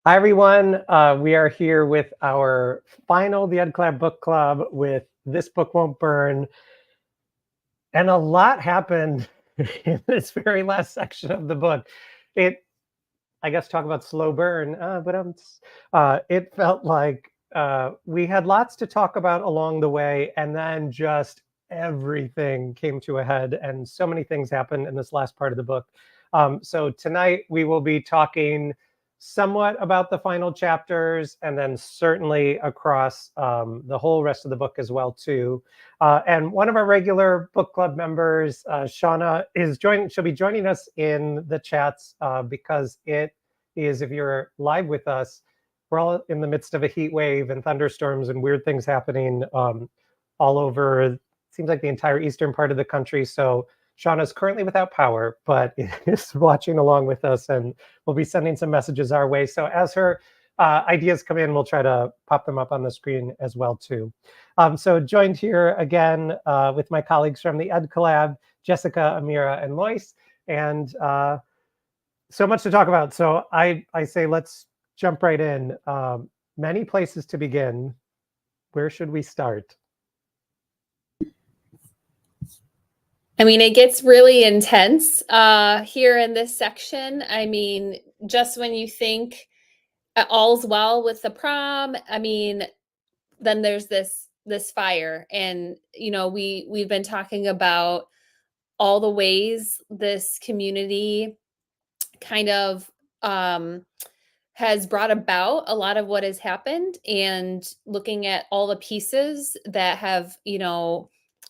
Hi, everyone. We are here with our final TheEdCollab book club with This Book Won't Burn. And a lot happened in this very last section of the book. I guess, talk about slow burn, it felt like we had lots to talk about along the way, and then just everything came to a head, and so many things happened in this last part of the book. So tonight we will be talking somewhat about the final chapters, and then certainly across the whole rest of the book as well too. And one of our regular book club members, Shauna, she'll be joining us in the chats because it is, if you're live with us, we're all in the midst of a heat wave and thunderstorms and weird things happening all over. It seems like the entire eastern part of the country. So Shauna's currently without power, but is watching along with us, and we'll be sending some messages our way. So as her ideas come in, we'll try to pop them up on the screen as well too. So joined here again with my colleagues from the TheEdCollab, Jessica, Amira, and Lois, and so much to talk about. So I say let's jump right in. Many places to begin. Where should we start? I mean, it gets really intense here in this section. I mean, just when you think all's well with the prom, I mean, then there's this fire, and we've been talking about all the ways this community kind of has brought about a lot of what has happened, and looking at all the pieces that have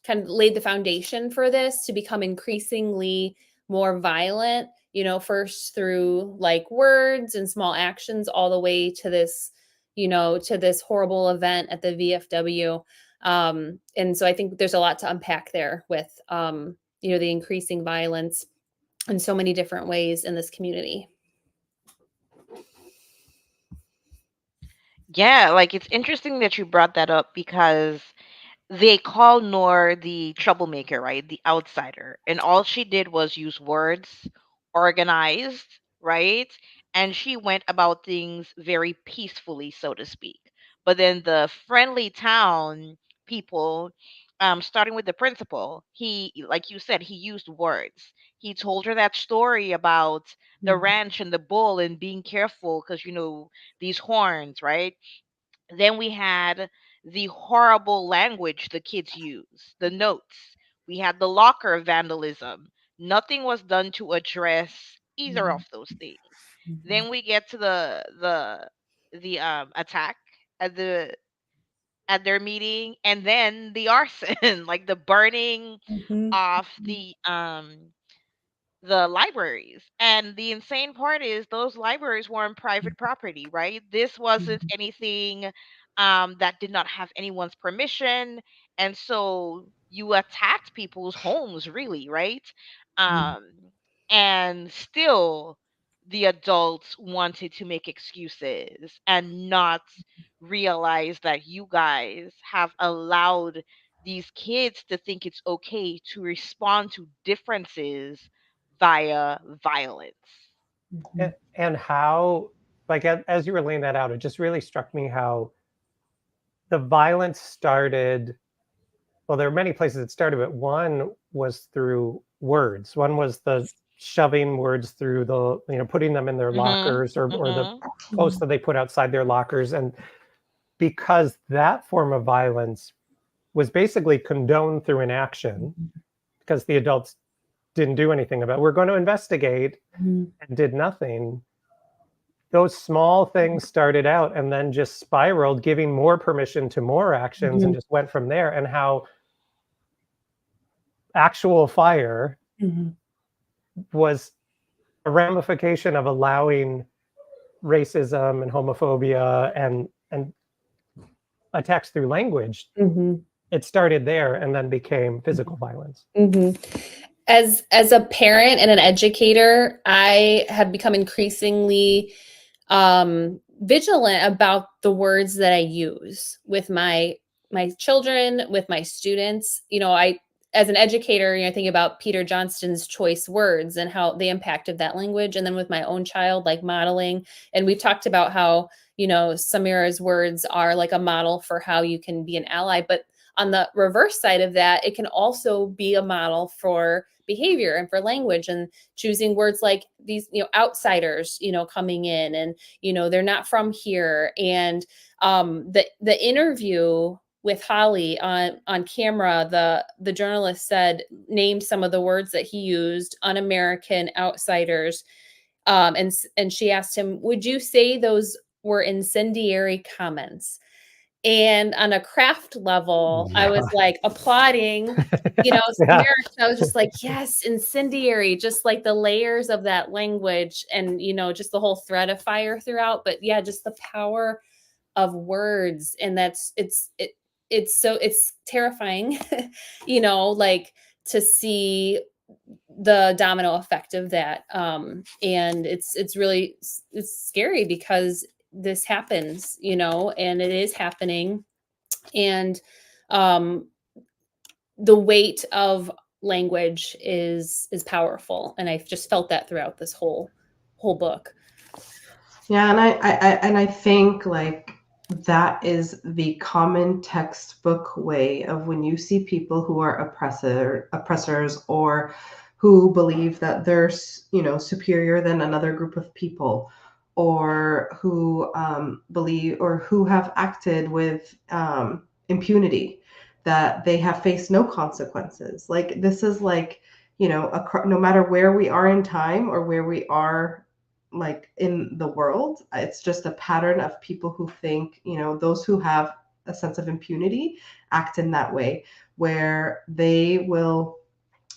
kind of laid the foundation for this to become increasingly more violent, first through like words and small actions all the way to this horrible event at the VFW. And so I think there's a lot to unpack there with the increasing violence in so many different ways in this community. Yeah, like it's interesting that you brought that up because they call Noor the troublemaker, right? The outsider. And all she did was use words, organized, right? And she went about things very peacefully, so to speak. But then the friendly town people, starting with the principal, like you said, he used words. He told her that story about the ranch and the bull and being careful because, these horns, right? Then we had the horrible language the kids use, the notes. We had the locker vandalism. Nothing was done to address either of those things. Then we get to the attack at their meeting, and then the arson, like the burning of the libraries. And the insane part is those libraries were on private property, right? This wasn't anything that did not have anyone's permission. And so you attacked people's homes, really, right? Um, and still, the adults wanted to make excuses and not realize that you guys have allowed these kids to think it's okay to respond to differences via violence. And how, like, as you were laying that out, it just really struck me how the violence started. Well, there are many places it started, but one was through words. One was the shoving words through putting them in their lockers, or the posts that they put outside their lockers. And because that form of violence was basically condoned through inaction, because the adults didn't do anything about it. We're going to investigate and did nothing. Those small things started out and then just spiraled, giving more permission to more actions, and just went from there. And how actual fire was a ramification of allowing racism and homophobia and attacks through language. It started there and then became physical violence. As a parent and an educator, I have become increasingly vigilant about the words that I use with my children, with my students. as an educator, you know, I think about Peter Johnston's choice words and how the impact of that language. And then with my own child, like modeling. And we've talked about how, you know, Samira's words are like a model for how you can be an ally. But on the reverse side of that, it can also be a model for behavior and for language, and choosing words like these, you know, outsiders, you know, coming in, and, you know, they're not from here. And the interview with Holly on camera, the journalist said, named some of the words that he used: un-American, outsiders, and she asked him, would you say those were incendiary comments? And on a craft level, I was like applauding, you know, Yeah. Samira. I was just like, yes, incendiary, just like the layers of that language, and, you know, just the whole thread of fire throughout. But yeah, just the power of words. And it's terrifying, you know, like, to see the domino effect of that. And it's really, it's scary because this happens, you know, and it is happening. And um the weight of language is powerful, and I've just felt that throughout this whole book. Yeah, and I think like that is the common textbook way of when you see people who are oppressors, or who believe that they're, you know, superior than another group of people, or who believe, or who have acted with impunity, that they have faced no consequences. Like this is like, you know, no matter where we are in time or where we are like in the world, it's just a pattern of people who think, you know, those who have a sense of impunity act in that way, where they will,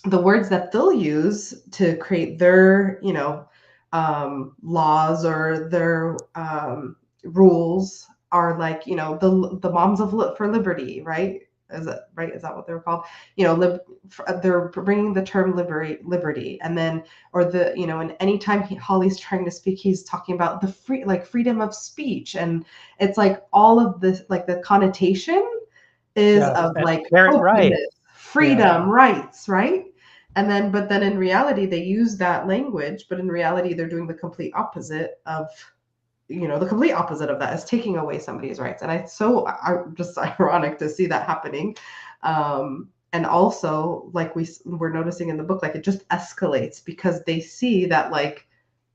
the words that they'll use to create their, you know, laws or their rules are like, you know, the moms of for liberty, right? Is that right? Is that what they're called? You know, they're bringing the term liberty, and then, or the, you know, and anytime Holly's trying to speak, he's talking about the freedom of speech, and it's like all of this, like the connotation is of like right, freedom, rights, right? And then, but then in reality, they use that language, but in reality, they're doing the complete opposite of, you know, the complete opposite of that is taking away somebody's rights. And it's so just ironic to see that happening. And also, like we're noticing in the book, like it just escalates because they see that like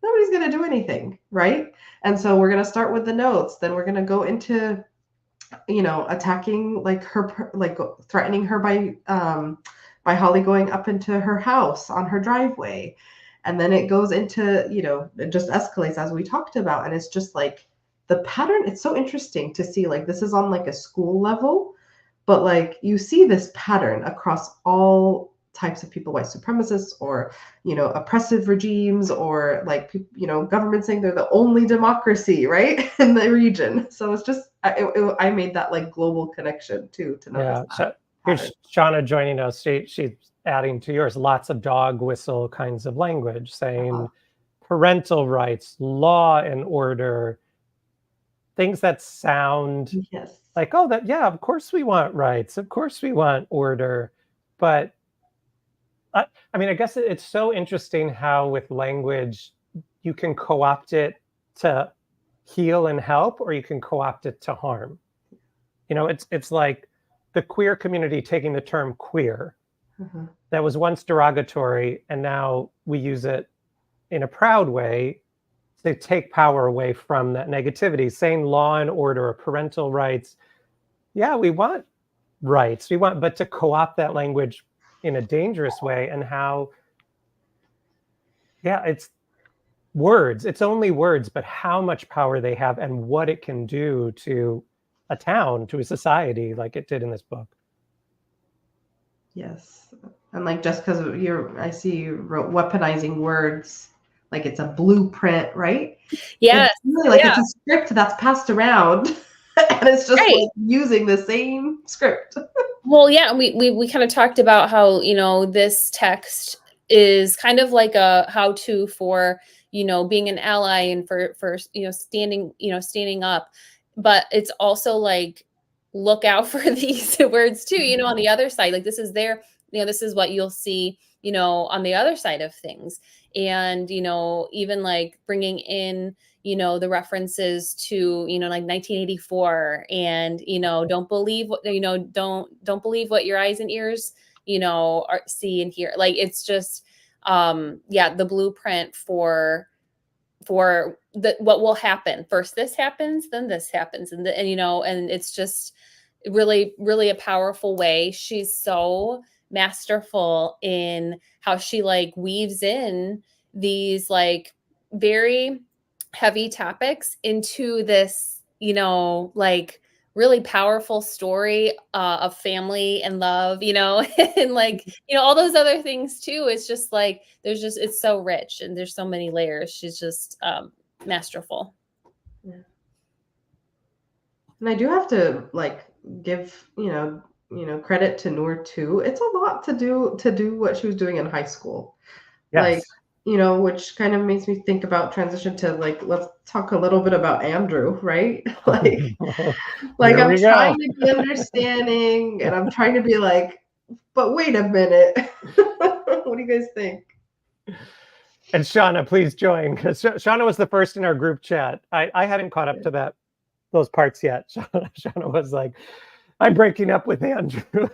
nobody's going to do anything, right? And so we're going to start with the notes, then we're going to go into, you know, attacking like her, like threatening her by Holly going up into her house on her driveway. And then it goes into, you know, it just escalates as we talked about. And it's just like the pattern, it's so interesting to see, like this is on like a school level, but like you see this pattern across all types of people, white supremacists, or, you know, oppressive regimes, or like, you know, government saying they're the only democracy, right, in the region. So it's just, I made that like global connection too, to notice that. So here's Shauna joining us. She's adding to yours lots of dog whistle kinds of language, saying parental rights, law and order, things that sound like, oh, that, yeah, of course we want rights, of course we want order. But I mean, I guess it's so interesting how with language you can co-opt it to heal and help, or you can co-opt it to harm. You know, it's like the queer community taking the term queer that was once derogatory, and now we use it in a proud way to take power away from that negativity, saying law and order or parental rights. Yeah, we want rights, but to co-opt that language in a dangerous way, and how, yeah, it's words, it's only words, but how much power they have and what it can do to a town, to a society, like it did in this book. Yes. And like, just because I see you wrote weaponizing words, like it's a blueprint, right? Yeah. It's really like it's a script that's passed around and it's just like using the same script. Well, yeah, we kind of talked about how, you know, this text is kind of like a how-to for, you know, being an ally and for you know, standing up. But it's also like, look out for these words too, you know, on the other side. Like this is their this is what you'll see, on the other side of things. And, even like bringing in, the references to, like 1984 and, don't believe what, don't believe what your eyes and ears, see and hear. Like, it's just, the blueprint for what will happen. First this happens, then this happens, and and it's just really, really a powerful way. She's so masterful in how she like weaves in these like very heavy topics into this, like really powerful story of family and love, and like, all those other things too. It's just like, it's so rich and there's so many layers. She's just masterful. Yeah. And I do have to like give, credit to Noor too. It's a lot to do what she was doing in high school. Yes. Like, which kind of makes me think about transition to like, let's talk a little bit about Andrew, right? like Here I'm we trying go. to be understanding and I'm trying to be like, but wait a minute. What do you guys think? And Shauna, please join, because Shauna was the first in our group chat. I hadn't caught up to those parts yet. Shauna was like, I'm breaking up with Andrew.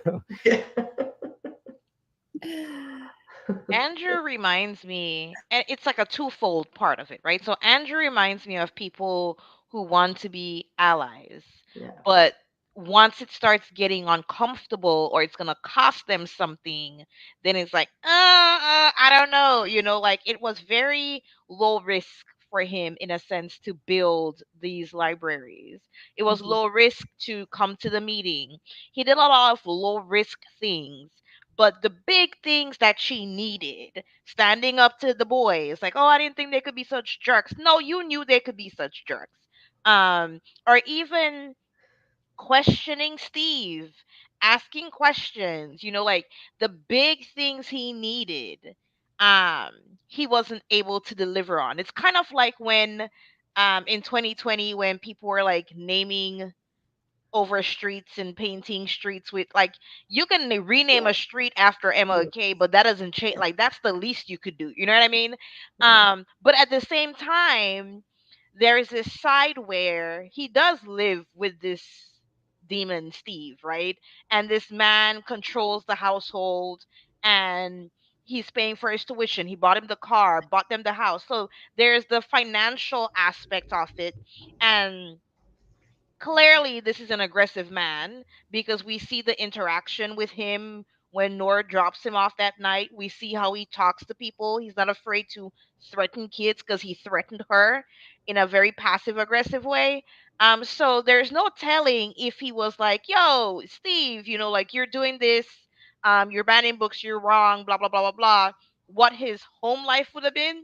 Andrew reminds me, and it's like a twofold part of it, right? So Andrew reminds me of people who want to be allies, Yeah. but once it starts getting uncomfortable or it's going to cost them something, then it's like, I don't know. Like it was very low risk for him in a sense to build these libraries. It was Mhm. low risk to come to the meeting. He did a lot of low risk things. But the big things that she needed, standing up to the boys, like, oh, I didn't think they could be such jerks. No, you knew they could be such jerks. Or even questioning Steve, asking questions, like the big things he needed, he wasn't able to deliver on. It's kind of like when in 2020 when people were like naming over streets and painting streets with like you can rename a street after MLK, but that doesn't change. Like that's the least you could do. You know what I mean? But at the same time, there is this side where he does live with this demon Steve, right? And this man controls the household and he's paying for his tuition. He bought him the car, bought them the house. So there's the financial aspect of it. And clearly this is an aggressive man because we see the interaction with him when Nora drops him off that night. We see how he talks to people. He's not afraid to threaten kids because he threatened her in a very passive aggressive way. So there's no telling if he was like, yo, Steve, like you're doing this, you're banning books, you're wrong, blah blah blah blah blah, what his home life would have been.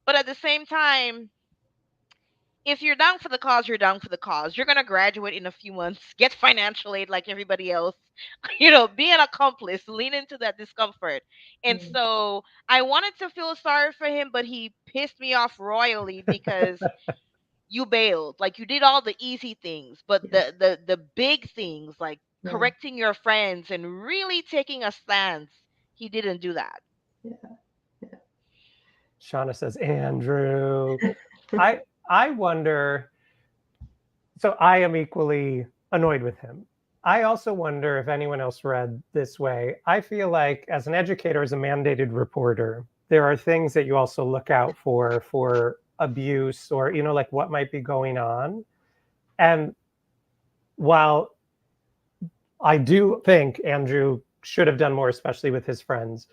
But at the same time, if you're down for the cause, you're down for the cause. You're gonna graduate in a few months, get financial aid like everybody else. Be an accomplice, lean into that discomfort. And Mm. so I wanted to feel sorry for him, but he pissed me off royally because you bailed. Like you did all the easy things, but Yeah. the big things like Yeah. correcting your friends and really taking a stance, he didn't do that. Yeah. Shauna says, Andrew. I wonder, so I am equally annoyed with him. I also wonder if anyone else read this way. I feel like as an educator, as a mandated reporter, there are things that you also look out for abuse or, like what might be going on. And while I do think Andrew should have done more, especially with his friends,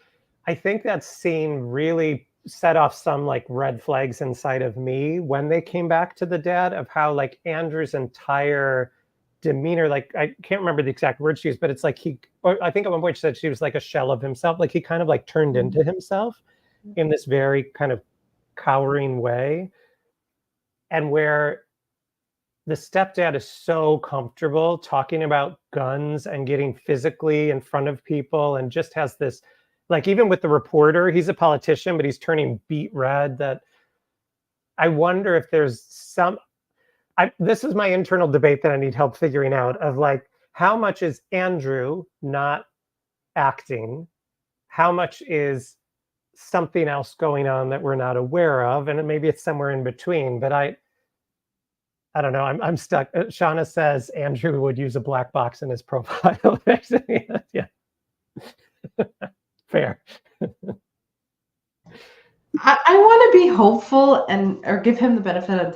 I think that scene really set off some like red flags inside of me when they came back to the dad of how like Andrew's entire demeanor, like I can't remember the exact words she used, but it's like or I think at one point she said she was like a shell of himself. Like he kind of like turned into himself in this very kind of cowering way. And where the stepdad is so comfortable talking about guns and getting physically in front of people and just has this, like even with the reporter, he's a politician, but he's turning beet red. That I wonder if there's this is my internal debate that I need help figuring out of like, how much is Andrew not acting how much is something else going on that we're not aware of, and maybe it's somewhere in between. But I don't know. I'm stuck. Shauna says Andrew would use a black box in his profile. Yeah, fair. I want to be hopeful and or give him the benefit of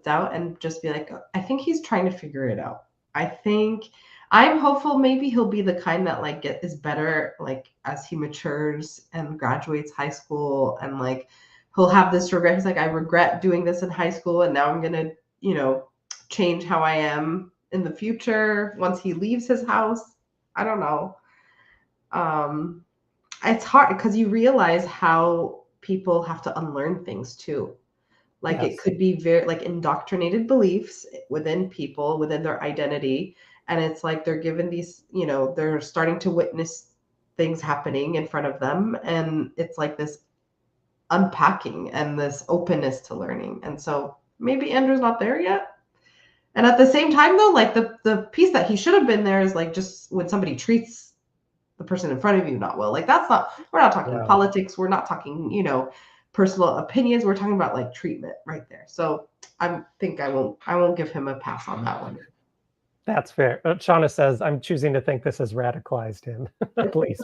doubt, and just be like, I think he's trying to figure it out. I think I'm hopeful. Maybe he'll be the kind that like is better like as he matures and graduates high school, and like he'll have this regret. He's like, I regret doing this in high school, and now I'm gonna change how I am in the future once he leaves his house. I don't know. Um, it's hard because you realize how people have to unlearn things too. Like it Yes. could be very like indoctrinated beliefs within people, within their identity. And it's like they're given these, they're starting to witness things happening in front of them. And it's like this unpacking and this openness to learning. And so maybe Andrew's not there yet. And at the same time though, like the piece that he should have been there is like just when somebody treats the person in front of you not well. Like we're not talking Yeah. politics. We're not talking, personal opinions. We're talking about like treatment right there. So I won't give him a pass on that one. That's fair. Shauna says, I'm choosing to think this has radicalized him. Please.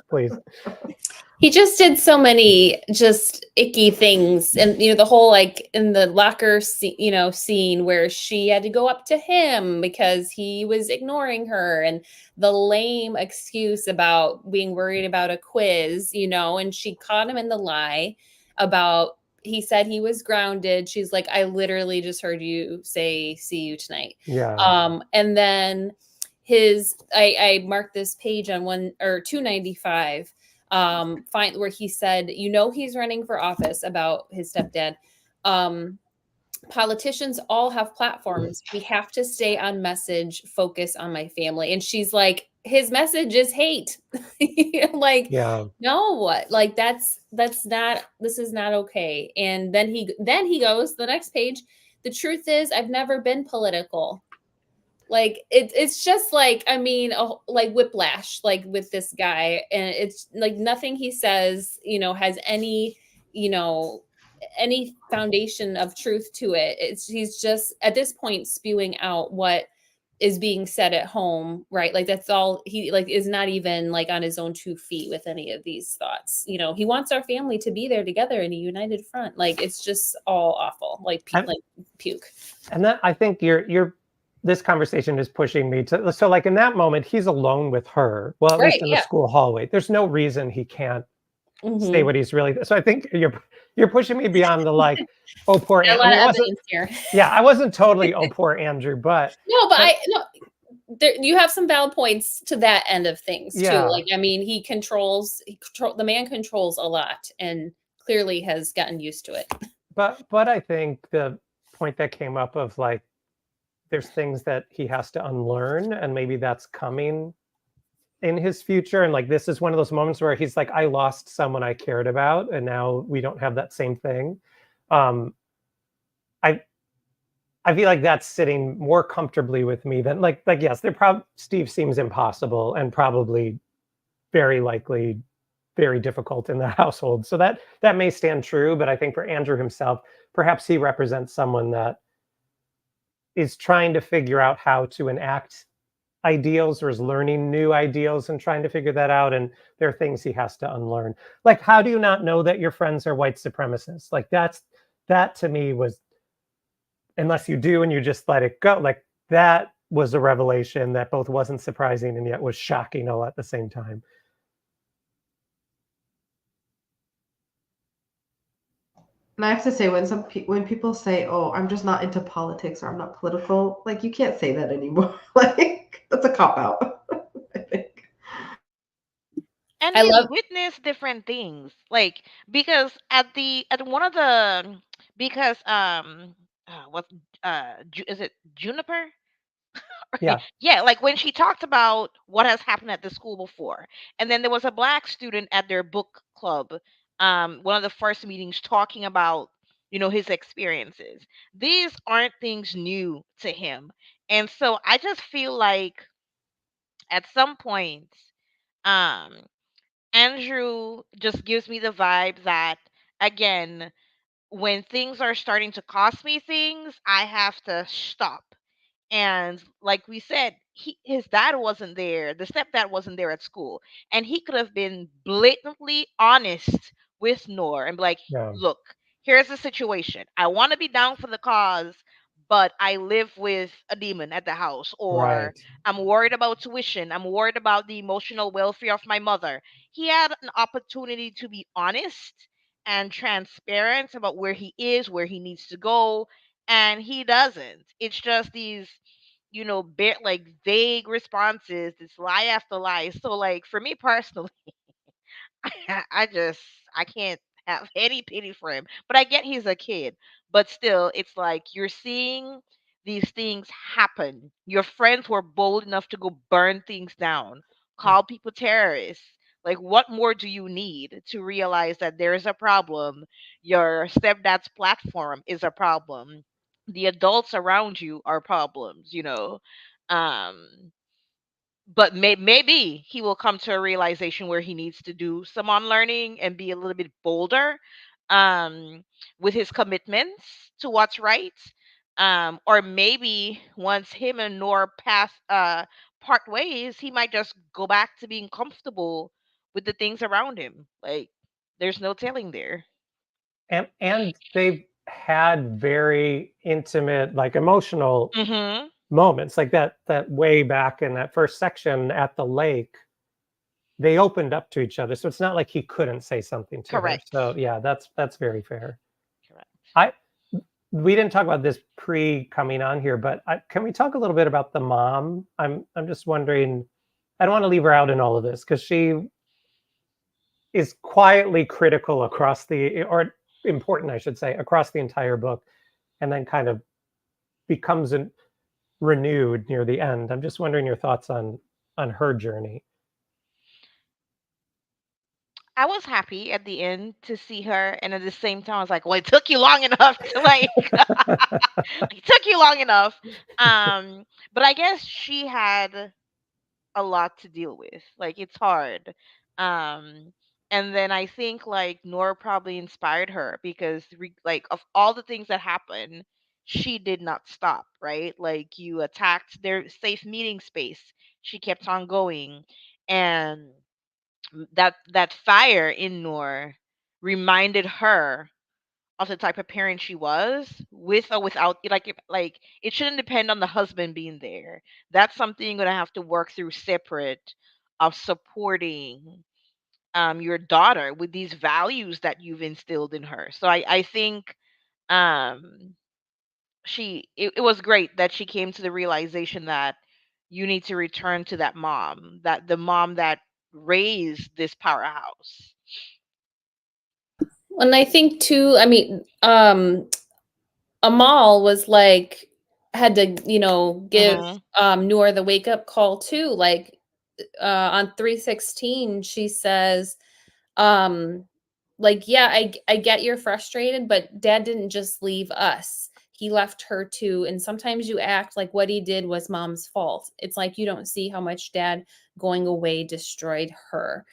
He just did so many just icky things. And, the whole like in the locker, scene where she had to go up to him because he was ignoring her, and the lame excuse about being worried about a quiz, and she caught him in the lie about, he said he was grounded. She's like, I literally just heard you say, see you tonight. Yeah. And then I marked this page on 295. Where he said, he's running for office about his stepdad. Politicians all have platforms. We have to stay on message, focus on my family. And she's like, his message is hate. Like, Yeah. no, like this is not okay. And then he goes the next page. The truth is, I've never been political. Like it's just like, like whiplash, like with this guy. And it's like nothing he says, has any, any foundation of truth to it. He's just at this point spewing out what is being said at home, right? Like that's all he like is not even like on his own 2 feet with any of these thoughts. He wants our family to be there together in a united front. Like it's just all awful, like puke. And that, I think this conversation is pushing me to, so like in that moment, he's alone with her. Well, at least in the school hallway. There's no reason he can't say what he's really. So I think you're pushing me beyond the like, oh poor Andrew. I wasn't totally oh poor Andrew, but you have some valid points to that end of things too. Like the man controls a lot and clearly has gotten used to it. But I think the point that came up of like, there's things that he has to unlearn, and maybe that's coming in his future. And like, this is one of those moments where he's like, I lost someone I cared about, and now we don't have that same thing. I feel like that's sitting more comfortably with me than like yes, Steve seems impossible and probably very likely very difficult in the household. So that may stand true, but I think for Andrew himself, perhaps he represents someone that is trying to figure out how to enact ideals, or is learning new ideals and trying to figure that out. And there are things he has to unlearn. Like, how do you not know that your friends are white supremacists? Like that to me was, unless you do and you just let it go, like that was a revelation that both wasn't surprising and yet was shocking all at the same time. And I have to say, when people say, "Oh, I'm just not into politics," or "I'm not political," like you can't say that anymore. Like that's a cop out, I think. And he's witnessed different things, like because at one of the because what is it, Juniper? Yeah, like when she talked about what has happened at the school before, and then there was a black student at their book club, one of the first meetings, talking about his experiences. These aren't things new to him, and so I just feel like at some point, um Andrew just gives me the vibe that, again, when things are starting to cost me things, I have to stop. And like we said, his dad wasn't there. The stepdad wasn't there at school. And he could have been blatantly honest with Noor and be like, Yeah. look, here's the situation. I want to be down for the cause, but I live with a demon at the house. Or Right. I'm worried about tuition. I'm worried about the emotional welfare of my mother. He had an opportunity to be honest and transparent about where he is, where he needs to go, and he doesn't. It's just these, bit like vague responses. It's lie after lie. So, like, for me personally, I just I can't have any pity for him. But I get he's a kid. But still, it's like you're seeing these things happen. Your friends were bold enough to go burn things down, call people terrorists. Like, what more do you need to realize that there is a problem? Your stepdad's platform is a problem. The adults around you are problems. Um, but maybe he will come to a realization where he needs to do some unlearning and be a little bit bolder, um, with his commitments to what's right. Or maybe once him and Nor part ways, he might just go back to being comfortable with the things around him. Like, there's no telling there. And they've had very intimate, like emotional Mm-hmm. moments, like that way back in that first section at the lake. They opened up to each other, so it's not like he couldn't say something to her. Correct. So yeah, that's very fair. Correct. I We didn't talk about this pre coming on here, but can we talk a little bit about the mom? I'm just wondering. I don't want to leave her out in all of this because she is quietly critical across the, or important, I should say, across the entire book, and then kind of becomes renewed near the end. I'm just wondering your thoughts on her journey. I was happy at the end to see her, and at the same time, I was like, "Well, it took you long enough to like, it took you long enough." But I guess she had a lot to deal with. Like, it's hard. Um, and then I think like Nora probably inspired her because like of all the things that happened, she did not stop. Right? Like, you attacked their safe meeting space. She kept on going, and that fire in Noor reminded her of the type of parent she was, with or without, like it shouldn't depend on the husband being there. That's something you're gonna have to work through separate of supporting your daughter with these values that you've instilled in her. So I think um it was great that she came to the realization that you need to return to that mom, that the mom that raised this powerhouse. And I think too, I mean, Amal was like, had to, give Mhm. Noor the wake up call too. Like on 316, she says, um, like, yeah, I get you're frustrated, but dad didn't just leave us. He left her too. And sometimes you act like what he did was mom's fault. It's like you don't see how much dad going away destroyed her.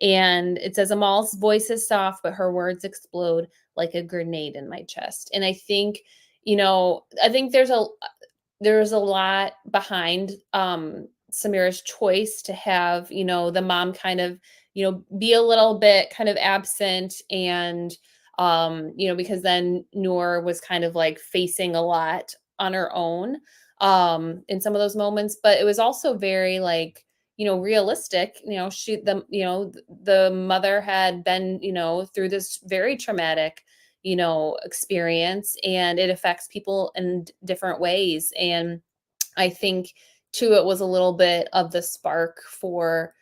And it says Amal's voice is soft, but her words explode like a grenade in my chest. And I think, I think there's a lot behind Samira's choice to have, the mom kind of, be a little bit kind of absent, and because then Noor was kind of like facing a lot on her own in some of those moments. But it was also very like, realistic. The mother had been, through this very traumatic, experience, and it affects people in different ways. And I think too, it was a little bit of the spark for,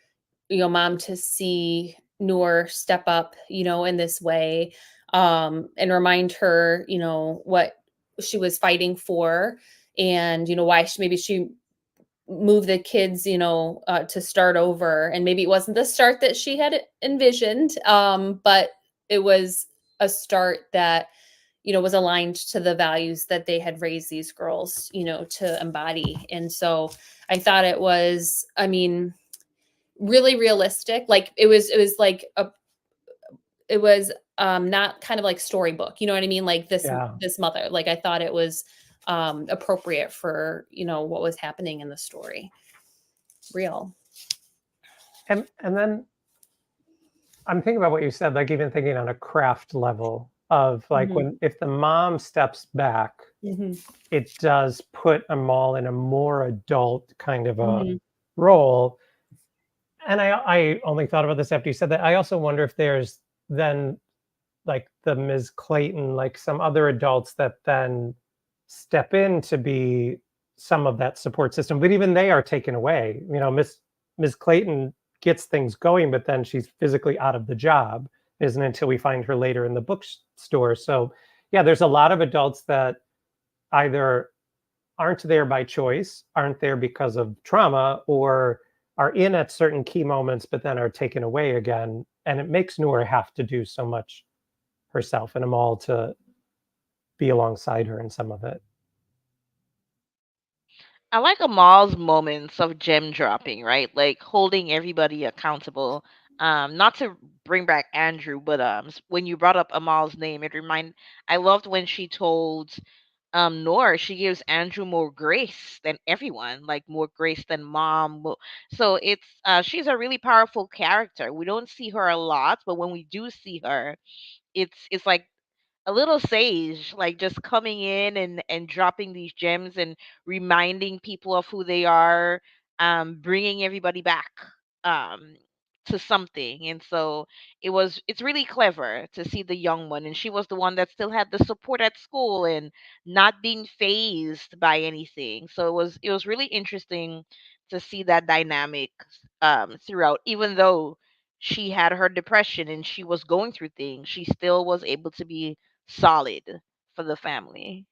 mom to see Noor step up, in this way, and remind her, what she was fighting for, and, why maybe she move the kids, to start over. And maybe it wasn't the start that she had envisioned, but it was a start that, was aligned to the values that they had raised these girls, to embody. And so I thought it was, I mean, really realistic. Like it was like it was not kind of like storybook, you know what I mean? Like this mother, like I thought it was appropriate for, you know, what was happening in the story. Real. And then I'm thinking about what you said, like even thinking on a craft level of like if the mom steps back, it does put Amal in a more adult kind of a role. And I only thought about this after you said that. I also wonder if there's then like the Ms. Clayton, like some other adults that then step in to be some of that support system, but even they are taken away. You know, Ms. Clayton gets things going, but then she's physically out of the job, isn't until we find her later in the bookstore. So yeah, there's a lot of adults that either aren't there by choice, aren't there because of trauma, or are in at certain key moments, but then are taken away again. And it makes Noor have to do so much herself and Amal to be alongside her in some of it. I like Amal's moments of gem dropping, right? Like holding everybody accountable. Not to bring back Andrew, but when you brought up Amal's name, I loved when she told Noor she gives Andrew more grace than everyone, like more grace than mom. So it's she's a really powerful character. We don't see her a lot, but when we do see her, it's like a little sage, like just coming in and dropping these gems and reminding people of who they are, bringing everybody back um to something. And so it's really clever to see the young one, and she was the one that still had the support at school and not being phased by anything. So it was really interesting to see that dynamic throughout. Even though she had her depression and she was going through things, she still was able to be solid for the family.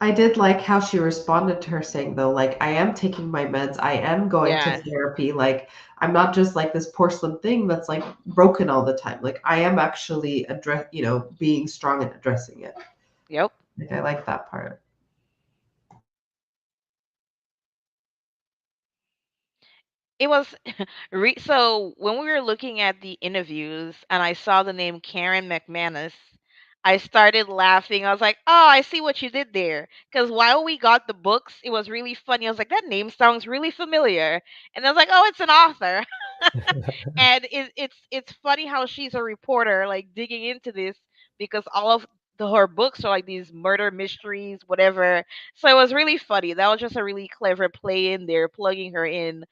I did like how she responded to her saying though, like, I am taking my meds, I am going to Yeah. therapy, like I'm not just like this porcelain thing that's like broken all the time. Like I am actually being strong and addressing it. Yep. Like I like that part. It was so when we were looking at the interviews and I saw the name Karen McManus, I started laughing. I was like, "Oh, I see what you did there." Because while we got the books, it was really funny. I was like, "That name sounds really familiar," and I was like, "Oh, it's an author." And it's funny how she's a reporter, like digging into this because all of her books are like these murder mysteries, whatever. So it was really funny. That was just a really clever play in there, plugging her in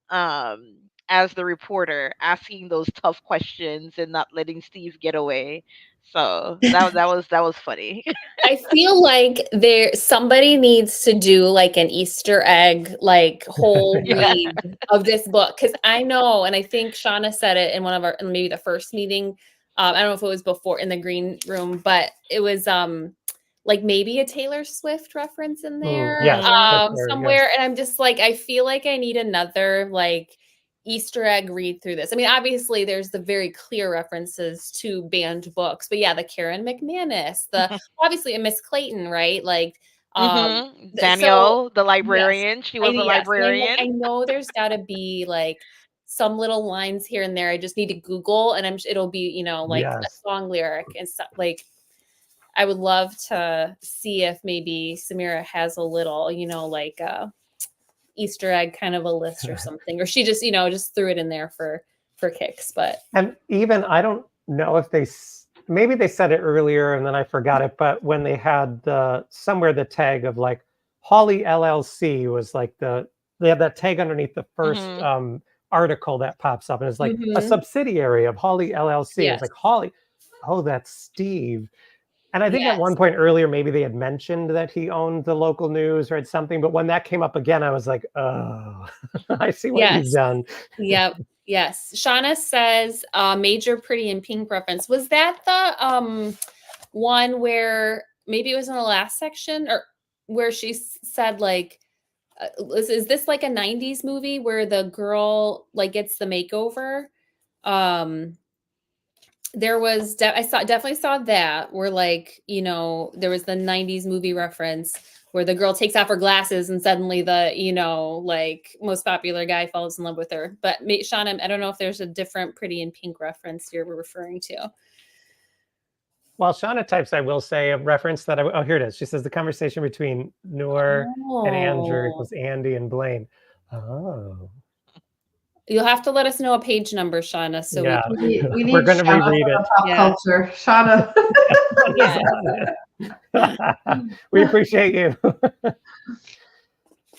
um as the reporter, asking those tough questions and not letting Steve get away. So that was funny. I feel like somebody needs to do like an Easter egg, like whole Yeah. read of this book. Cause I know, and I think Shauna said it in one of maybe the first meeting. I don't know if it was before in the green room, but it was like maybe a Taylor Swift reference in there Yes, for sure, somewhere. And I'm just like, I feel like I need another like Easter egg read through this. I mean, obviously there's the very clear references to banned books, but yeah, the Karen McManus, the obviously a Miss Clayton, right? Like, so Danielle, the yes, librarian. She was a yes, and I'm like, librarian. I know there's got to be like some little lines here and there. I just need to Google, and it'll be like a yes. song lyric and stuff. Like, I would love to see if maybe Samira has a little, like Easter egg kind of a list or something, or she just just threw it in there for kicks. But And even I don't know if maybe they said it earlier and then I forgot it, but when they had somewhere the tag of like Holly LLC was like they have that tag underneath the first Mhm. article that pops up, and it's like a Mhm. subsidiary of Holly LLC. It's Yes, like Holly, oh, that's Steve. And I think at one yes, point earlier, maybe they had mentioned that he owned the local news or had something, but when that came up again, I was like, oh, I see what you've yes, done. yep, yes. Shauna says major pretty in pink reference. Was that the one where maybe it was in the last section, or where she said like is this like a 90s movie where the girl like gets the makeover? There was I definitely saw that where like there was the 90s movie reference, where the girl takes off her glasses and suddenly the, you know, like most popular guy falls in love with her. But Shauna, I don't know if there's a different Pretty in Pink reference you're referring to. While Shauna types, I will say a reference that oh, here it is. She says the conversation between Noor and Andrew equals Andy and Blaine. Oh. You'll have to let us know a page number, Shauna. So yeah, we need we're going to Shauna reread for it. the pop culture. Shauna. We appreciate you.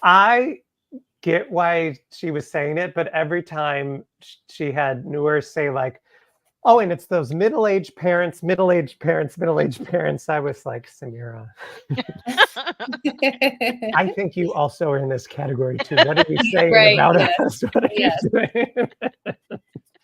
I get why she was saying it, but every time she had Noor say like, oh, and it's those middle-aged parents, middle-aged parents, middle-aged parents, I was like, Samira, I think you also are in this category too. What are you saying about us? What are you doing?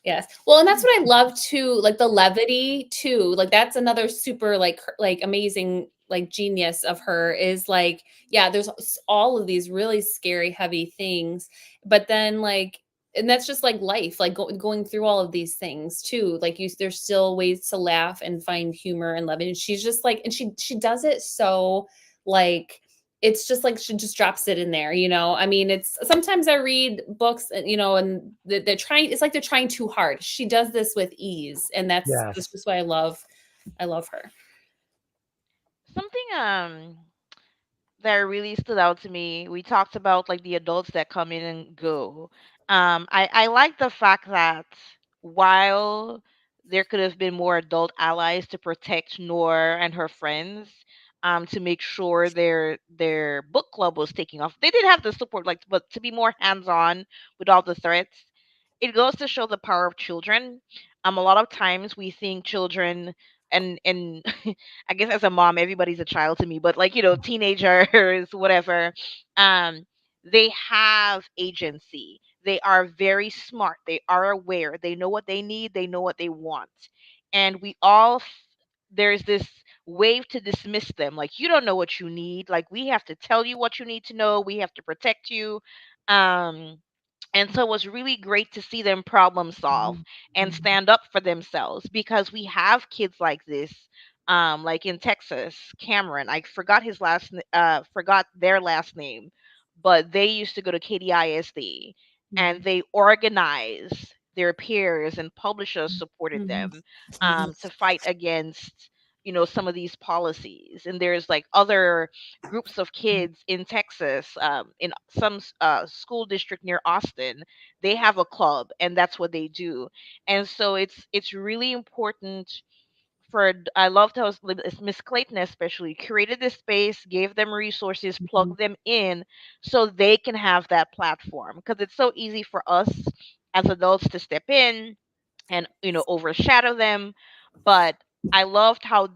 Yes. Well, and that's what I love too, like the levity too. Like that's another super like amazing like genius of her is like, yeah, there's all of these really scary, heavy things, but then like, and that's just like life, like going through all of these things too. Like there's still ways to laugh and find humor and love. And she's just like, and she does it so like, it's just like she just drops it in there, you know. I mean, it's sometimes I read books, you know, and they're trying. It's like they're trying too hard. She does this with ease, and that's just why I love her. Something that really stood out to me. We talked about like the adults that come in and go. I like the fact that while there could have been more adult allies to protect Noor and her friends, to make sure their book club was taking off. They did have the support, like, but to be more hands on with all the threats, it goes to show the power of children. A lot of times we think children and I guess as a mom, everybody's a child to me, but like, you know, teenagers, whatever, um, they have agency. They are very smart. They are aware. They know what they need. They know what they want. And we all, there's this wave to dismiss them. Like, you don't know what you need. Like, we have to tell you what you need to know. We have to protect you. Um, and so it was really great to see them problem solve and stand up for themselves because we have kids like this. Like in Texas, Cameron, I forgot forgot their last name, but they used to go to KDISD and they organized their peers and publishers supported them to fight against, you know, some of these policies. And there's like other groups of kids in Texas, in some school district near Austin. They have a club, and that's what they do. And so it's really important for. I loved how Miss Clayton especially created this space, gave them resources, plugged them in, so they can have that platform. Because it's so easy for us as adults to step in and, you know, overshadow them. But I loved how,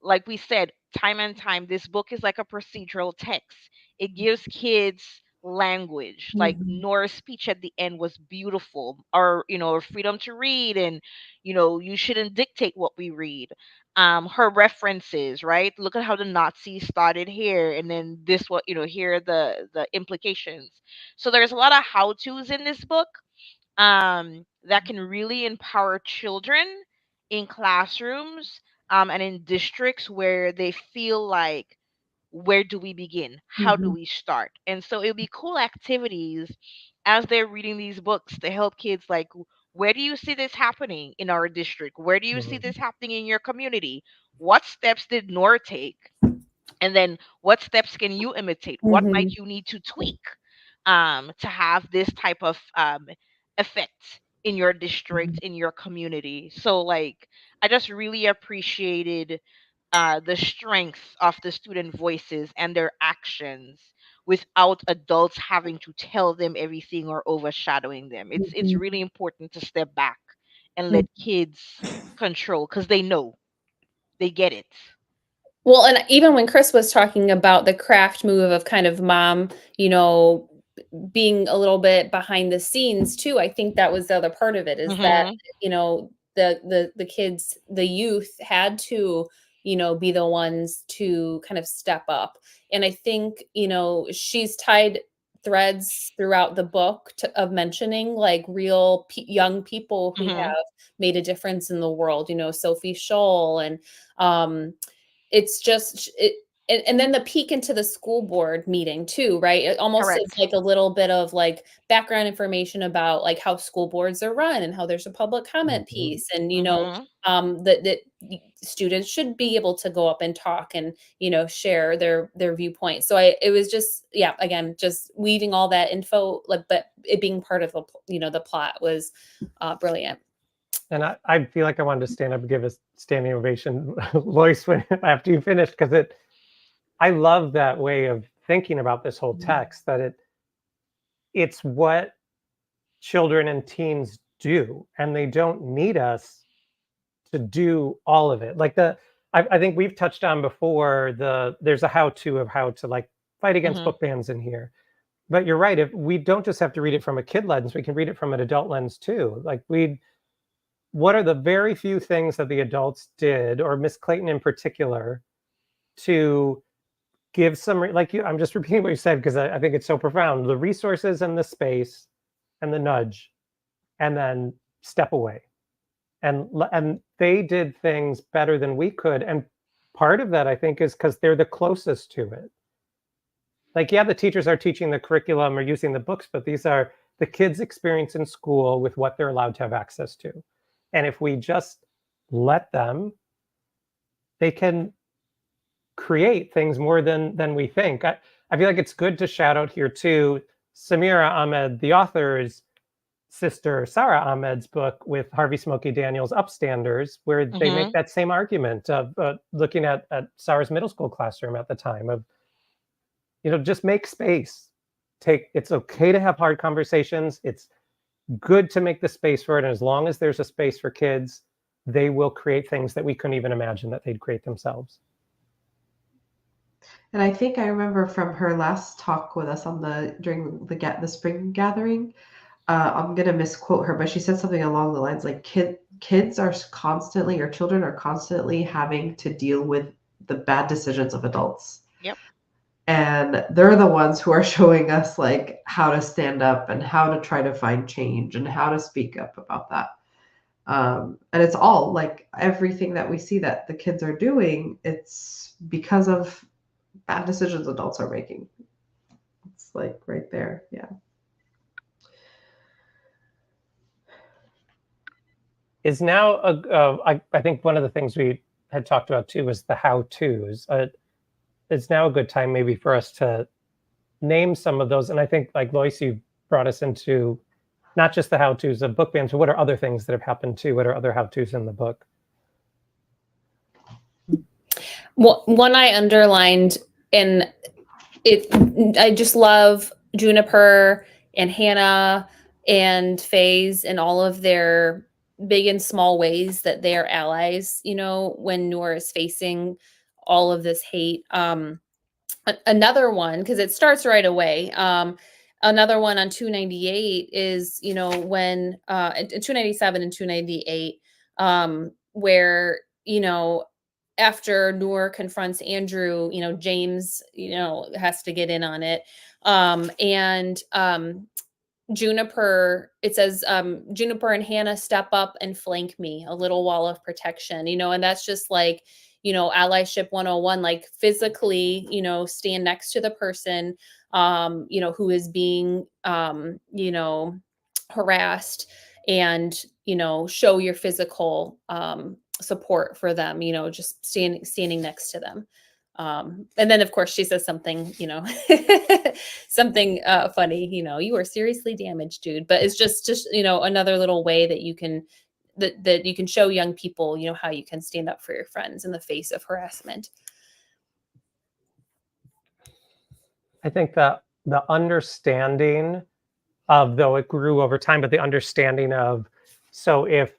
like we said, time and time, this book is like a procedural text. It gives kids language. Like Nora's speech at the end was beautiful, or, you know, or freedom to read, and, you know, you shouldn't dictate what we read. Her references, right? Look at how the Nazis started here, and then this, what, you know, here are the implications. So there's a lot of how to's in this book, that can really empower children in classrooms, and in districts where they feel like, where do we begin? How do we start? And so it'll be cool activities as they're reading these books to help kids, like, where do you see this happening in our district? Where do you see this happening in your community? What steps did Nor take? And then what steps can you imitate? What might you need to tweak, to have this type of effect in your district, in your community? So, like, I just really appreciated the strength of the student voices and their actions without adults having to tell them everything or overshadowing them. It's really important to step back and let kids control, because they know, they get it. Well, and even when Chris was talking about the craft move of kind of mom, you know, being a little bit behind the scenes too, I think that was the other part of it, is that, you know, the kids, the youth had to, you know, be the ones to kind of step up. And I think, you know, she's tied threads throughout the book of mentioning like real young people who have made a difference in the world, you know, Sophie Scholl, and it's just and then the peek into the school board meeting too, right? It almost is Correct. like a little bit of like background information about like how school boards are run and how there's a public comment piece, and that students should be able to go up and talk and share their viewpoint. So it was just, yeah, again, just weaving all that info, like, but it being part of the plot was brilliant. And I feel like I wanted to stand up and give a standing ovation, Lois, after you finished, because I love that way of thinking about this whole text, that it's what children and teens do, and they don't need us to do all of it. Like I think we've touched on before, there's a how-to of how to like fight against book bans in here. But you're right, if we don't just have to read it from a kid lens, we can read it from an adult lens too. Like what are the very few things that the adults did, or Miss Clayton in particular, to give some, I'm just repeating what you said because I think it's so profound. The resources and the space and the nudge, and then step away. And they did things better than we could. And part of that, I think, is because they're the closest to it. Like, yeah, the teachers are teaching the curriculum or using the books, but these are the kids' experience in school with what they're allowed to have access to. And if we just let them, they can create things more than we think. I feel like it's good to shout out here too, Samira Ahmed, the author's sister, Sarah Ahmed's book with Harvey Smokey Daniels, Upstanders, where they make that same argument of looking at Sarah's middle school classroom at the time of, just make space. It's okay to have hard conversations. It's good to make the space for it. And as long as there's a space for kids, they will create things that we couldn't even imagine that they'd create themselves. And I think I remember from her last talk with us during the spring gathering, I'm gonna misquote her, but she said something along the lines like kids are constantly, or children are constantly having to deal with the bad decisions of adults. Yep. And they're the ones who are showing us like how to stand up and how to try to find change and how to speak up about that. And it's all like everything that we see that the kids are doing, it's because of bad decisions adults are making. It's like right there. Yeah. Is now I think one of the things we had talked about too was the how-tos. It's now a good time maybe for us to name some of those. And I think, like Lois, you brought us into not just the how-tos of book bans, but what are other things that have happened too? What are other how-tos in the book? Well, one I underlined, and I just love Juniper and Hannah and FaZe and all of their big and small ways that they are allies, when Noor is facing all of this hate. Another one, because it starts right away. Another one on 298 is, when 297 and 298, where, after Noor confronts Andrew, James, has to get in on it. And Juniper, it says, Juniper and Hannah step up and flank me, a little wall of protection, and that's just like, allyship 101, like physically, stand next to the person, who is being, harassed, and, show your physical, support for them, just standing next to them. And then of course she says something, something funny, you are seriously damaged, dude. But it's just another little way that you can that you can show young people, how you can stand up for your friends in the face of harassment. I think that the understanding of, though it grew over time, but the understanding of, so if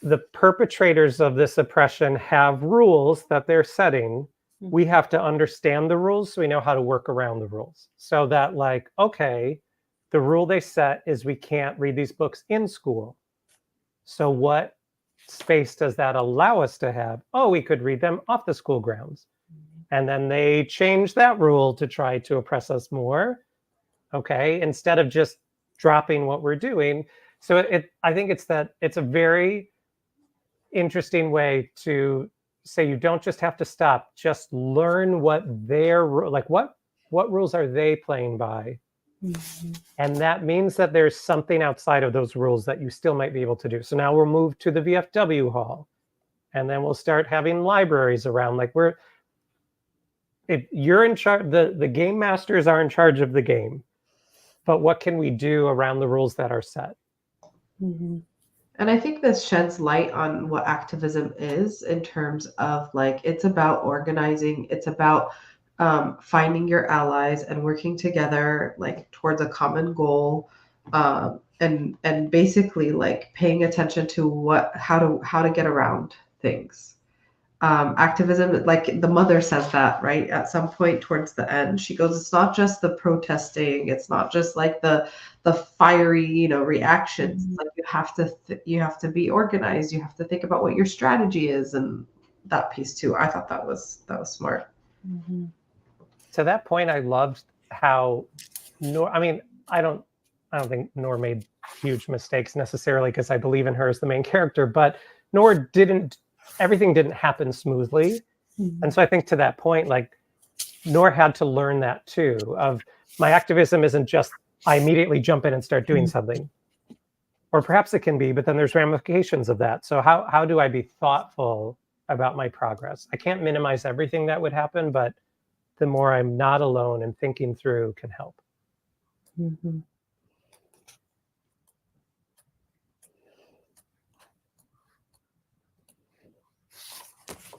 the perpetrators of this oppression have rules that they're setting, we have to understand the rules so we know how to work around the rules. So that, like, okay, the rule they set is we can't read these books in school. So what space does that allow us to have? Oh, we could read them off the school grounds. And then they change that rule to try to oppress us more. Okay, instead of just dropping what we're doing. So I think it's a very interesting way to say you don't just have to stop, just learn what their, like what rules are they playing by? And that means that there's something outside of those rules that you still might be able to do. So now we'll move to the VFW hall, and then we'll start having libraries around. Like you're in charge, the game masters are in charge of the game, but what can we do around the rules that are set? And I think this sheds light on what activism is in terms of like, it's about organizing, it's about finding your allies and working together like towards a common goal, and basically like paying attention to how to get around things. Activism, like the mother says that, right? At some point towards the end, she goes, it's not just the protesting, it's not just like the fiery, reactions. Like you have to be organized, you have to think about what your strategy is, and that piece too. I thought that was smart. To that point, I loved how Noor, I mean, I don't think Noor made huge mistakes necessarily, because I believe in her as the main character, but Noor everything didn't happen smoothly. And so I think to that point, like Noor had to learn that too, of my activism isn't just I immediately jump in and start doing something. Or perhaps it can be, but then there's ramifications of that. So how do I be thoughtful about my progress? I can't minimize everything that would happen, but the more I'm not alone and thinking through can help.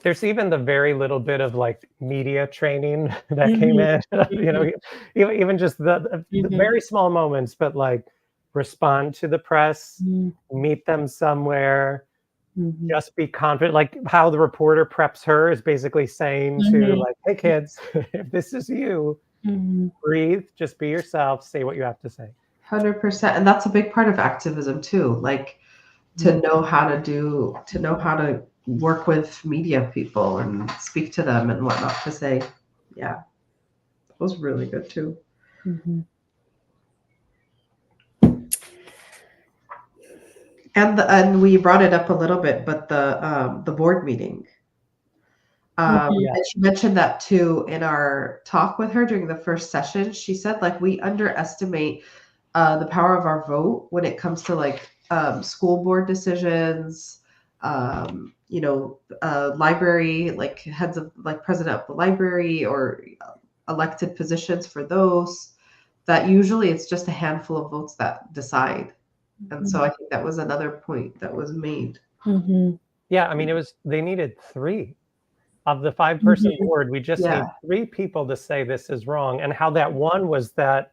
There's even the very little bit of like media training that came in, even just the very small moments, but like respond to the press, meet them somewhere, just be confident. Like how the reporter preps her is basically saying to like, hey kids, if this is you, breathe, just be yourself, say what you have to say. 100%. And that's a big part of activism too. Like to know how to work with media people and speak to them and what not to say. Yeah, that was really good too. And we brought it up a little bit, but the board meeting. And she mentioned that too in our talk with her during the first session. She said like we underestimate the power of our vote when it comes to like school board decisions, library, like heads of like president of the library or elected positions for those, that usually it's just a handful of votes that decide. And so I think that was another point that was made. Yeah, I mean, they needed 3 of the 5-person board. We just need 3 people to say this is wrong. And how that one was that,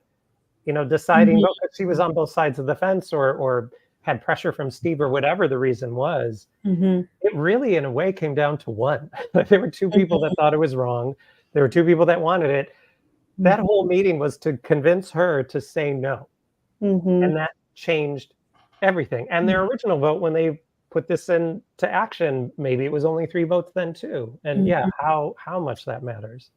deciding because she was on both sides of the fence or had pressure from Steve or whatever the reason was, it really in a way came down to one. There were 2 people that thought it was wrong. There were 2 people that wanted it. That whole meeting was to convince her to say no. And that changed everything. And their original vote, when they put this into action, maybe it was only 3 votes then too. And yeah, how much that matters.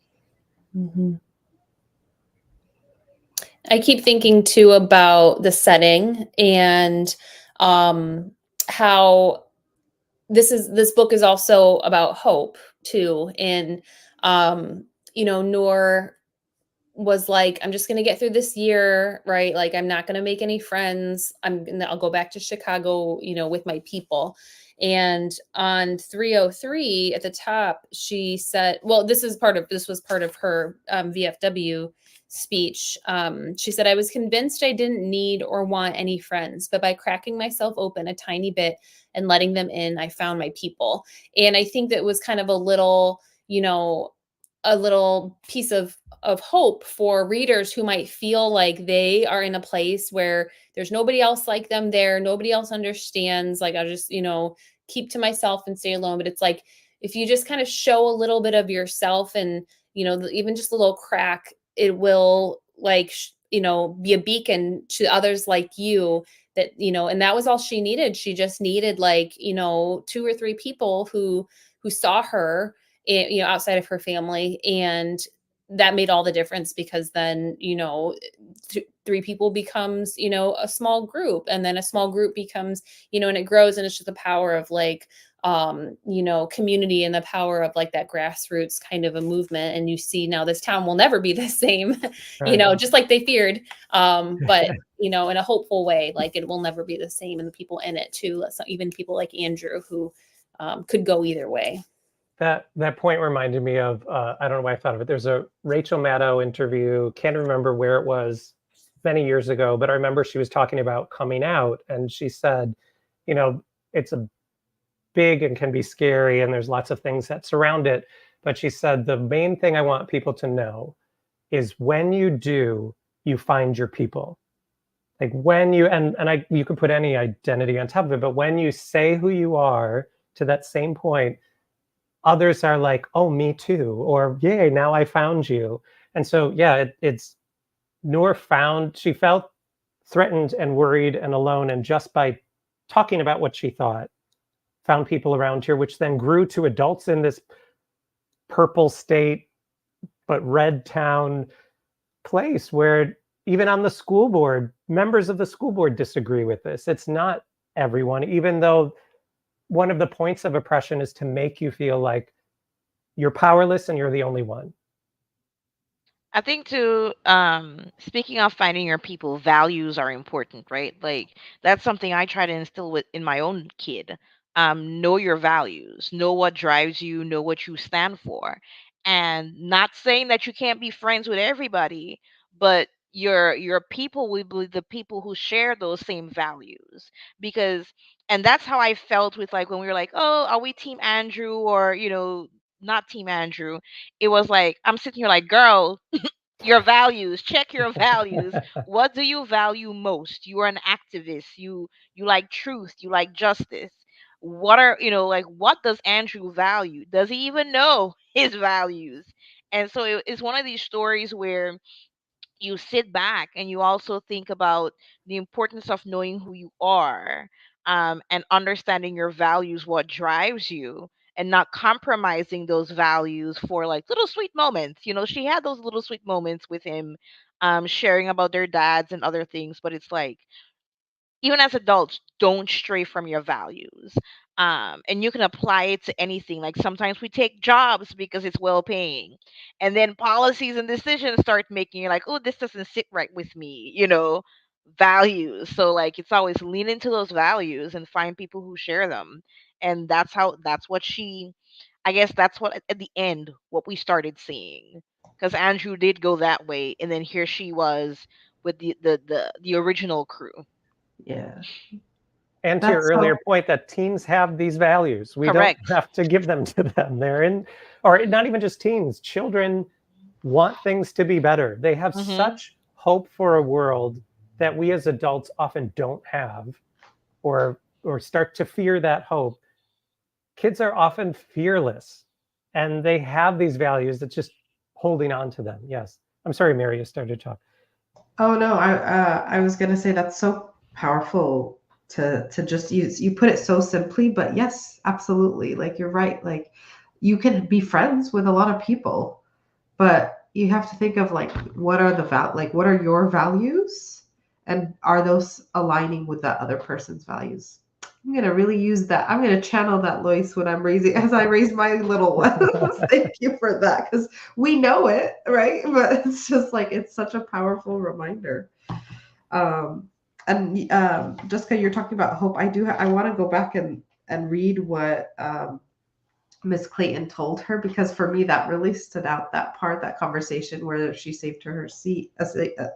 I keep thinking too about the setting and how this book is also about hope too. And Noor was like, I'm just going to get through this year, right? Like, I'm not going to make any friends. I'll go back to Chicago, with my people. And on 303 at the top, she said, well, this was part of her VFW speech. She said, I was convinced I didn't need or want any friends, but by cracking myself open a tiny bit and letting them in, I found my people. And I think that was kind of a little piece of hope for readers who might feel like they are in a place where there's nobody else like them there. Nobody else understands. Like, I'll just, keep to myself and stay alone. But it's like, if you just kind of show a little bit of yourself and, even just a little crack, it will be a beacon to others like you that, and that was all she needed. She just needed 2 or 3 people who saw her, outside of her family. And that made all the difference, because then, 3 people becomes, a small group, and then a small group becomes, and it grows. And it's just the power of community and the power of like that grassroots kind of a movement. And you see now this town will never be the same, Right. just like they feared. But in a hopeful way, like it will never be the same. And the people in it too, even people like Andrew who could go either way. That point reminded me of, I don't know why I thought of it. There's a Rachel Maddow interview, can't remember where it was, many years ago, but I remember she was talking about coming out, and she said, it's a big and can be scary, and there's lots of things that surround it. But she said, the main thing I want people to know is when you do, you find your people. Like when you, you can put any identity on top of it, but when you say who you are to that same point, others are like, oh, me too, or yay, now I found you. And so, yeah, it's Noor she felt threatened and worried and alone. And just by talking about what she thought, found people around here, which then grew to adults in this purple state, but red town place where even on the school board, members of the school board disagree with this. It's not everyone, even though one of the points of oppression is to make you feel like you're powerless and you're the only one. I think too, speaking of finding your people, values are important, right? Like that's something I try to instill in my own kid. Know your values, know what drives you, know what you stand for. And not saying that you can't be friends with everybody, but your people will be the people who share those same values. Because and that's how I felt with like when we were like, oh, are we team Andrew or, not team Andrew? It was like I'm sitting here like, girl, your values, check your values. What do you value most? You are an activist. You like truth, you like justice. What are, like what does Andrew value? Does he even know his values? And so it's one of these stories where you sit back and you also think about the importance of knowing who you are, and understanding your values, what drives you, and not compromising those values for like little sweet moments. She had those little sweet moments with him, sharing about their dads and other things, but it's like even as adults, don't stray from your values. And you can apply it to anything. Like sometimes we take jobs because it's well paying. And then policies and decisions start making you like, oh, this doesn't sit right with me, values. So like it's always lean into those values and find people who share them. And that's what I guess that's what at the end what we started seeing. Because Andrew did go that way, and then here she was with the original crew. Yeah. And to your That's earlier so point that teens have these values. We don't Correct. have to give them to them. They're in, or not even just teens, children want things to be better. They have such hope for a world that we as adults often don't have, or start to fear that hope. Kids are often fearless and they have these values that's just holding on to them. Yes. I'm sorry, Mary, you started to talk. Oh no, I was gonna say that's so powerful to just use. You put it so simply, but yes, absolutely. Like you're right. Like you can be friends with a lot of people, but you have to think of like what are what are your values, and are those aligning with that other person's values? I'm gonna really use that. I'm gonna channel that, Lois, when as I raise my little ones. Thank you for that, because we know it, right? But it's just like it's such a powerful reminder. And Jessica, you're talking about hope. I want to go back and read what Miss Clayton told her, because for me that really stood out. That conversation where she saved her seat,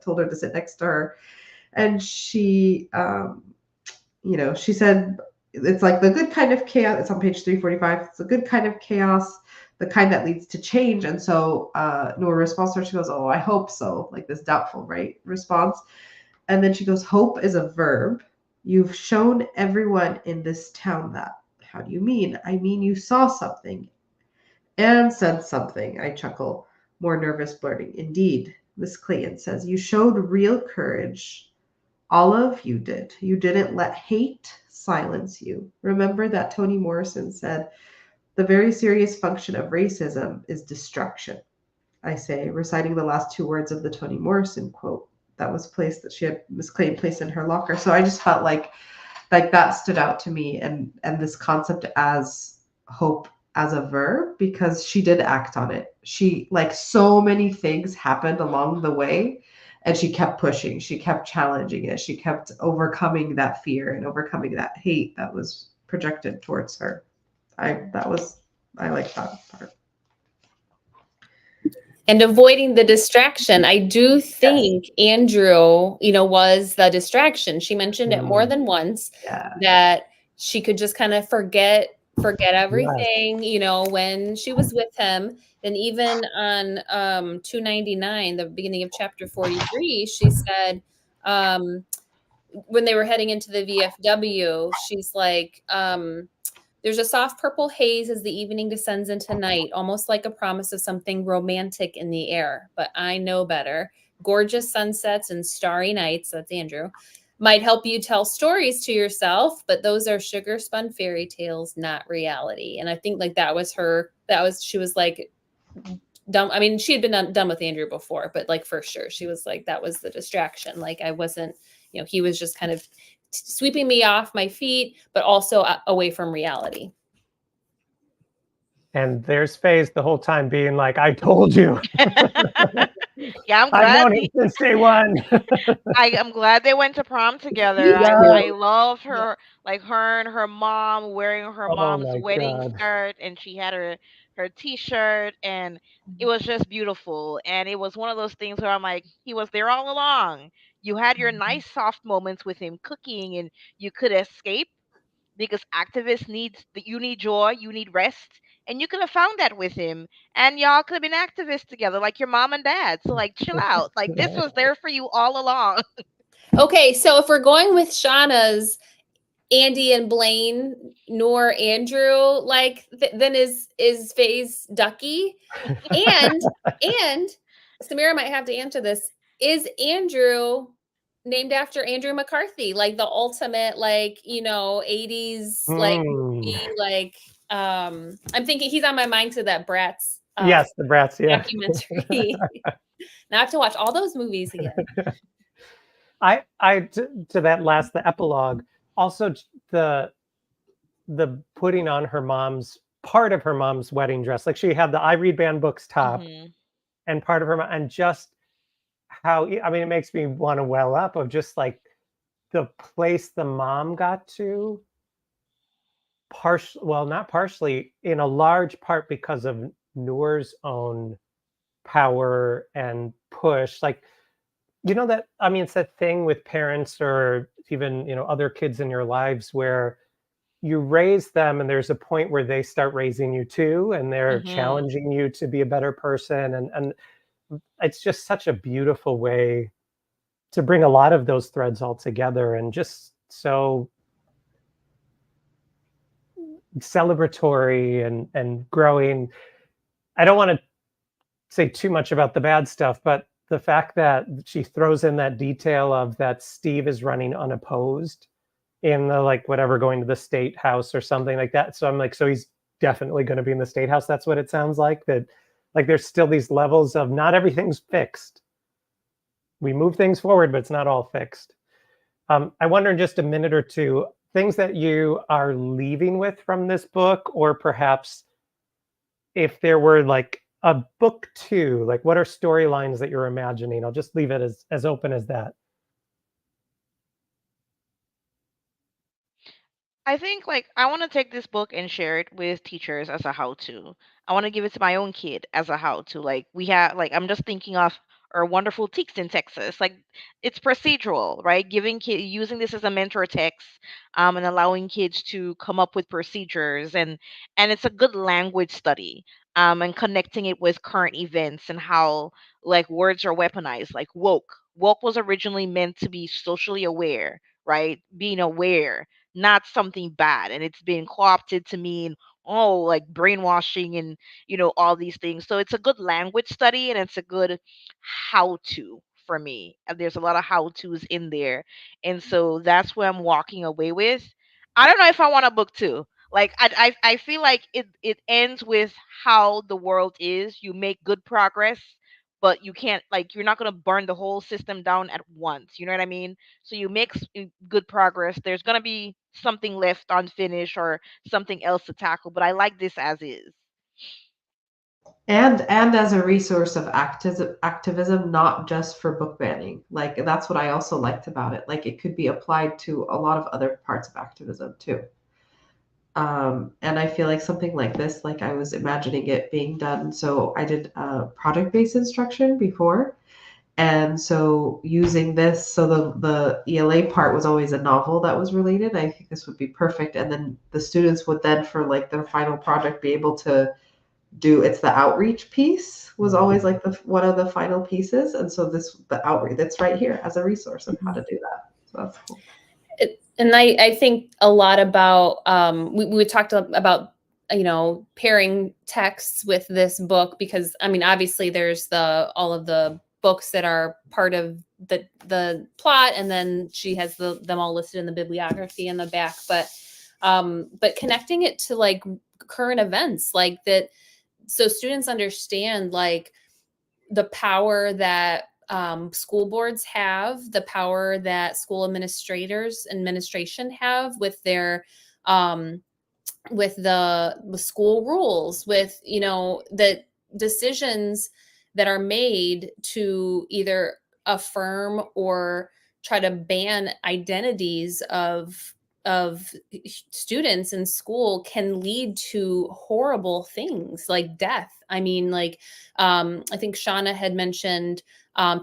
told her to sit next to her, and she she said it's like the good kind of chaos. It's on page 345. It's a good kind of chaos, the kind that leads to change. And so Noor responds to her. She goes, oh, I hope so. Like this doubtful, right, response. And then she goes, hope is a verb. You've shown everyone in this town that. How do you mean? I mean, you saw something and said something. I chuckle, more nervous, blurting. Indeed, Miss Clayton says, you showed real courage. All of you did. You didn't let hate silence you. Remember that Toni Morrison said, the very serious function of racism is destruction. I say, reciting the last two words of the Toni Morrison quote that she had Miss Clayton placed in her locker. So I just felt like like that stood out to me, and this concept as hope as a verb, because she did act on it. She, like, so many things happened along the way, and she kept pushing, she kept challenging it, she kept overcoming that fear and overcoming that hate that was projected towards her. I like that part. And avoiding the distraction. I do think Andrew, was the distraction. She mentioned it more than once, Yeah. that she could just kind of forget Yes. everything, when she was with him. And even on 299, the beginning of chapter 43, she said, when they were heading into the VFW, she's like, there's a soft purple haze as the evening descends into night, almost like a promise of something romantic in the air. But I know better. Gorgeous sunsets and starry nights, that's Andrew, might help you tell stories to yourself, but those are sugar spun fairy tales, not reality. And I think like she was like, done. I mean, she had been done with Andrew before, but like for sure, she was like, that was the distraction. Like I wasn't, he was just kind of sweeping me off my feet, but also away from reality. And there's Faze the whole time being like, I told you. Yeah, I'm I've glad. known it since day one. I'm glad they went to prom together. Me I too. loved Yeah. her, like her and her mom wearing her Oh mom's my wedding God. skirt, and she had her t-shirt, and it was just beautiful. And it was one of those things where I'm like, he was there all along. You had your nice soft moments with him cooking, and you could escape because activists you need joy, you need rest, and you could have found that with him, and y'all could have been activists together like your mom and dad. So like chill out. Like this was there for you all along. Okay, so if we're going with Shauna's Andy and Blaine nor Andrew, like then is Faye's Ducky? And Samira might have to answer this. Is Andrew named after Andrew McCarthy, like the ultimate, like, 80s, like movie, like I'm thinking he's on my mind to that Bratz Yes, the Brats, yeah. documentary. Now I have to watch all those movies again. To that last, the epilogue, also the putting on her mom's part of her mom's wedding dress. Like she had the I read banned books top Mhm. and part of her and just how, I mean, it makes me want to well up of just like the place the mom got to, well, not partially, in a large part because of Noor's own power and push. Like, that, I mean, it's that thing with parents or even, other kids in your lives where you raise them and there's a point where they start raising you too, and they're Mhm. challenging you to be a better person. And it's just such a beautiful way to bring a lot of those threads all together, and just so celebratory and growing. I don't want to say too much about the bad stuff, but the fact that she throws in that detail of that Steve is running unopposed in the, like, whatever, going to the state house or something like that. So I'm like, so he's definitely going to be in the state house. That's what it sounds like. That, like, there's still these levels of not everything's fixed. We move things forward, but it's not all fixed. I wonder in just a minute or two, things that you are leaving with from this book, or perhaps if there were like a book two, like what are storylines that you're imagining? I'll just leave it as open as that. I think like I want to take this book and share it with teachers as a how to. I want to give it to my own kid as a how to. Like we have like I'm just thinking of our wonderful Teaks in Texas. Like it's procedural, right? Giving kid using this as a mentor text, and allowing kids to come up with procedures, and it's a good language study. And connecting it with current events and how like words are weaponized. Like woke. Woke was originally meant to be socially aware, right? Being aware, not something bad, and it's been co-opted to mean, oh, like brainwashing and all these things. So it's a good language study, and it's a good how to for me, and there's a lot of how to's in there, and so that's what I'm walking away with. I don't know if I want a book two. Like I feel like it ends with how the world is. You make good progress, but you can't, like, you're not going to burn the whole system down at once, you know what I mean? So you make good progress. There's going to be something left unfinished or something else to tackle. But I like this as is. And as a resource of activism, not just for book banning. Like that's what I also liked about it. Like it could be applied to a lot of other parts of activism too. And I feel like something like this, like I was imagining it being done. So I did project-based instruction before. And so using this, so the ELA part was always a novel that was related. I think this would be perfect. And then the students would then, for like their final project, be able to it's the outreach piece was always like one of the final pieces. And so the outreach, that's right here as a resource of how to do that. So that's cool. And I think a lot about, we talked about, pairing texts with this book, because I mean, obviously there's all of the books that are part of the plot, and then she has them all listed in the bibliography in the back, but connecting it to like current events like that, so students understand like the power that school boards have, the power that school administration have with their with school rules, with the decisions that are made to either affirm or try to ban identities of students in school can lead to horrible things like death. I mean, like, I think Shauna had mentioned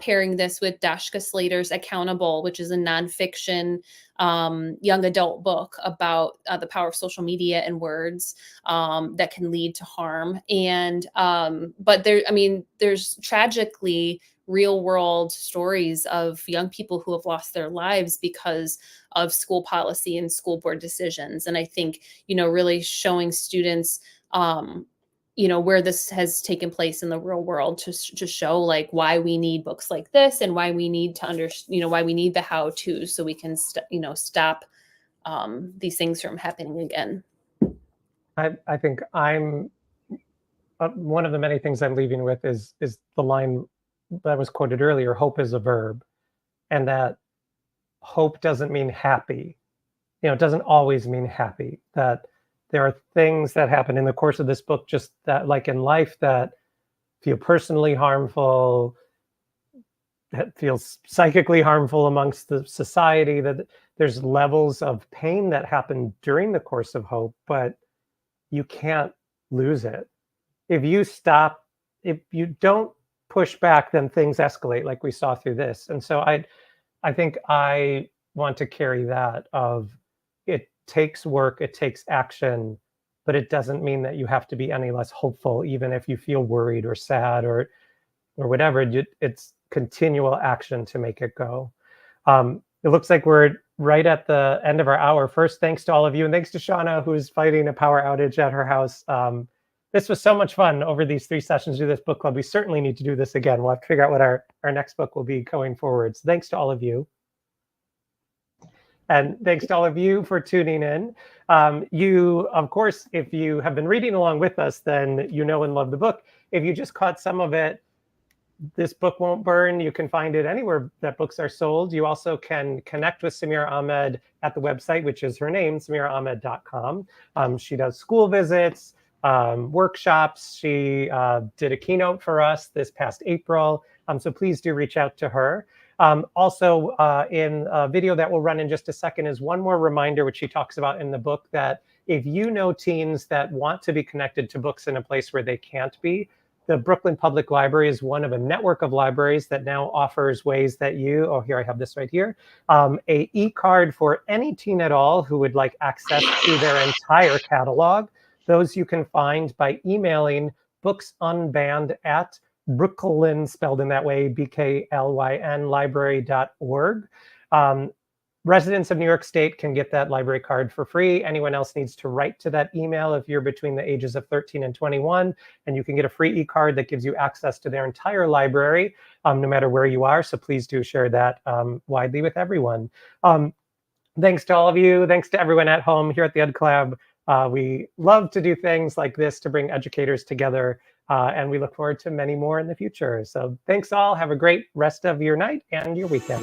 pairing this with Dashka Slater's Accountable, which is a nonfiction young adult book about the power of social media and words that can lead to harm. And but there's tragically real world stories of young people who have lost their lives because of school policy and school board decisions. And I think, really showing students, where this has taken place in the real world to show like why we need books like this and why we need to why we need the how-to, so we can stop these things from happening again. I think I'm one of the many things I'm leaving with is the line that was quoted earlier: hope is a verb, and that hope doesn't mean happy. It doesn't always mean happy. That there are things that happen in the course of this book, just that, like in life, that feel personally harmful, that feels psychically harmful amongst the society, that there's levels of pain that happen during the course of hope, but you can't lose it. If you don't push back, then things escalate, like we saw through this. And so I think I want to carry that of, it takes work, it takes action, but it doesn't mean that you have to be any less hopeful, even if you feel worried or sad or whatever. It's continual action to make it go. It looks like we're right at the end of our hour. First, thanks to all of you, and thanks to Shauna, who's fighting a power outage at her house. This was so much fun over these 3 sessions to do this book club. We certainly need to do this again. We'll have to figure out what our next book will be going forward. So thanks to all of you. And thanks to all of you for tuning in. You, of course, if you have been reading along with us, then you know and love the book. If you just caught some of it, this book won't burn. You can find it anywhere that books are sold. You also can connect with Samira Ahmed at the website, which is her name, samiraahmed.com. She does school visits, workshops. She did a keynote for us this past April. So please do reach out to her. Also, in a video that will run in just a second is one more reminder, which she talks about in the book, that if you know teens that want to be connected to books in a place where they can't be, the Brooklyn Public Library is one of a network of libraries that now offers ways that here I have this right here, a e-card for any teen at all who would like access to their entire catalog. Those you can find by emailing booksunbanned at Brooklyn, spelled in that way, BKLYN, library.org. Residents of New York State can get that library card for free. Anyone else needs to write to that email if you're between the ages of 13 and 21, and you can get a free e-card that gives you access to their entire library, no matter where you are. So please do share that widely with everyone. Thanks to all of you. Thanks to everyone at home here at the EdCollab. We love to do things like this to bring educators together, and we look forward to many more in the future. So thanks all. Have a great rest of your night and your weekend.